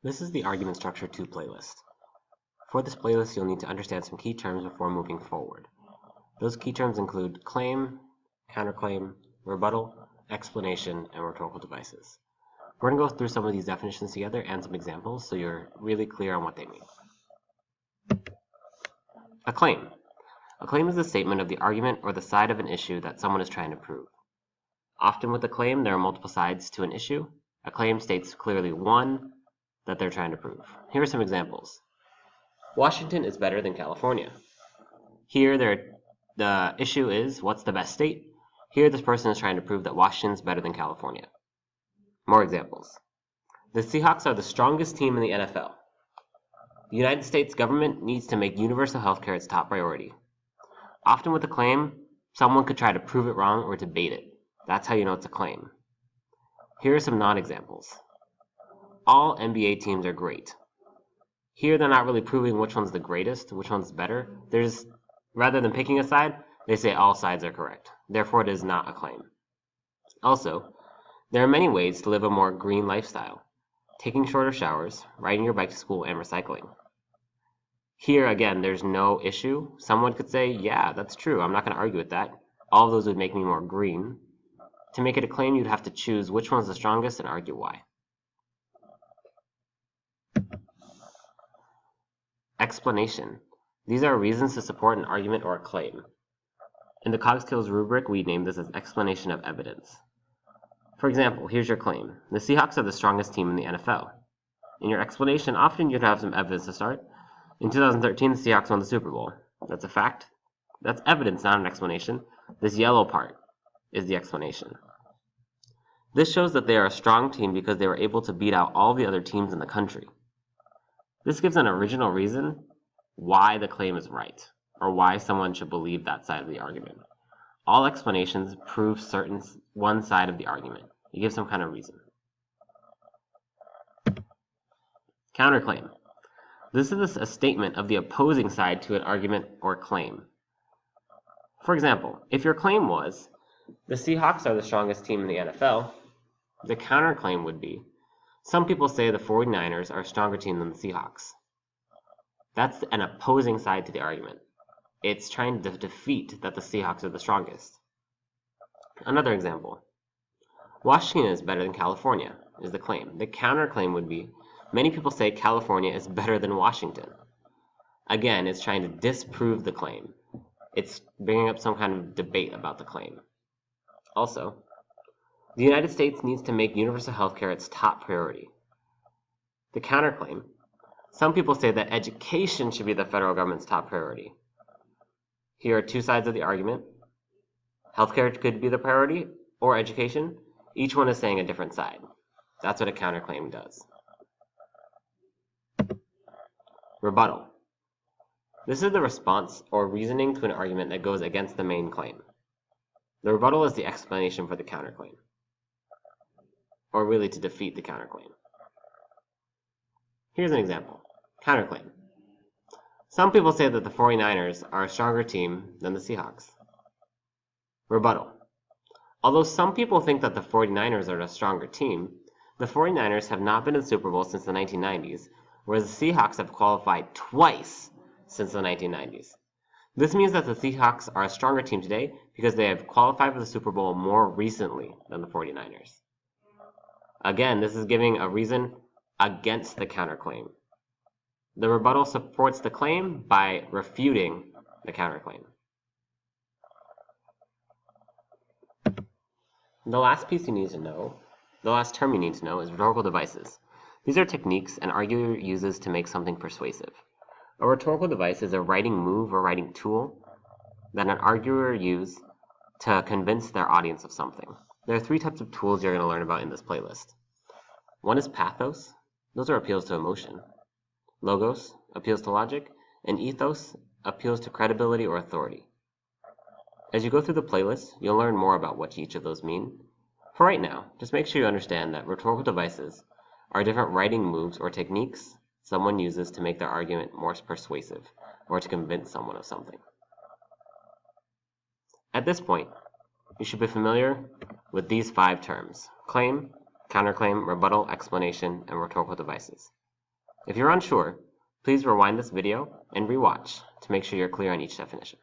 This is the Argument Structure 2 playlist. For this playlist, you'll need to understand some key terms before moving forward. Those key terms include claim, counterclaim, rebuttal, explanation, and rhetorical devices. We're going to go through some of these definitions together and some examples so you're really clear on what they mean. A claim. A claim is the statement of the argument or the side of an issue that someone is trying to prove. Often with a claim, there are multiple sides to an issue. A claim states clearly one that they're trying to prove. Here are some examples. Washington is better than California. Here the issue is, what's the best state? Here this person is trying to prove that Washington's better than California. More examples. The Seahawks are the strongest team in the NFL. The United States government needs to make universal health care its top priority. Often with a claim, someone could try to prove it wrong or debate it. That's how you know it's a claim. Here are some non-examples. All NBA teams are great. Here they're not really proving which one's the greatest, which one's better. Rather than picking a side, they say all sides are correct. Therefore, it is not a claim. Also, there are many ways to live a more green lifestyle. Taking shorter showers, riding your bike to school, and recycling. Here, again, there's no issue. Someone could say, yeah, that's true. I'm not going to argue with that. All of those would make me more green. To make it a claim, you'd have to choose which one's the strongest and argue why. Explanation. These are reasons to support an argument or a claim. In the Cogskills rubric, we name this as explanation of evidence. For example, here's your claim. The Seahawks are the strongest team in the NFL. In your explanation, often you'd have some evidence to start. In 2013, the Seahawks won the Super Bowl. That's a fact. That's evidence, not an explanation. This yellow part is the explanation. This shows that they are a strong team because they were able to beat out all the other teams in the country. This gives an original reason why the claim is right, or why someone should believe that side of the argument. All explanations prove one side of the argument. You give some kind of reason. Counterclaim. This is a statement of the opposing side to an argument or claim. For example, if your claim was, the Seahawks are the strongest team in the NFL, the counterclaim would be, some people say the 49ers are a stronger team than the Seahawks. That's an opposing side to the argument. It's trying to defeat that the Seahawks are the strongest. Another example. Washington is better than California is the claim. The counterclaim would be, many people say California is better than Washington. Again, it's trying to disprove the claim. It's bringing up some kind of debate about the claim. Also, the United States needs to make universal health care its top priority. The counterclaim. Some people say that education should be the federal government's top priority. Here are two sides of the argument. Healthcare could be the priority, or education. Each one is saying a different side. That's what a counterclaim does. Rebuttal. This is the response or reasoning to an argument that goes against the main claim. The rebuttal is the explanation for the counterclaim, or really to defeat the counterclaim. Here's an example. Counterclaim. Some people say that the 49ers are a stronger team than the Seahawks. Rebuttal. Although some people think that the 49ers are a stronger team, the 49ers have not been in the Super Bowl since the 1990s, whereas the Seahawks have qualified twice since the 1990s. This means that the Seahawks are a stronger team today because they have qualified for the Super Bowl more recently than the 49ers. Again, this is giving a reason against the counterclaim. The rebuttal supports the claim by refuting the counterclaim. The last term you need to know is rhetorical devices. These are techniques an arguer uses to make something persuasive. A rhetorical device is a writing move or writing tool that an arguer uses to convince their audience of something. There are three types of tools you're going to learn about in this playlist. One is pathos. Those are appeals to emotion. Logos appeals to logic, and ethos appeals to credibility or authority. As you go through the playlist, you'll learn more about what each of those mean. For right now, just make sure you understand that rhetorical devices are different writing moves or techniques someone uses to make their argument more persuasive or to convince someone of something. At this point, you should be familiar with these 5 terms: claim, counterclaim, rebuttal, explanation, and rhetorical devices. If you're unsure, please rewind this video and rewatch to make sure you're clear on each definition.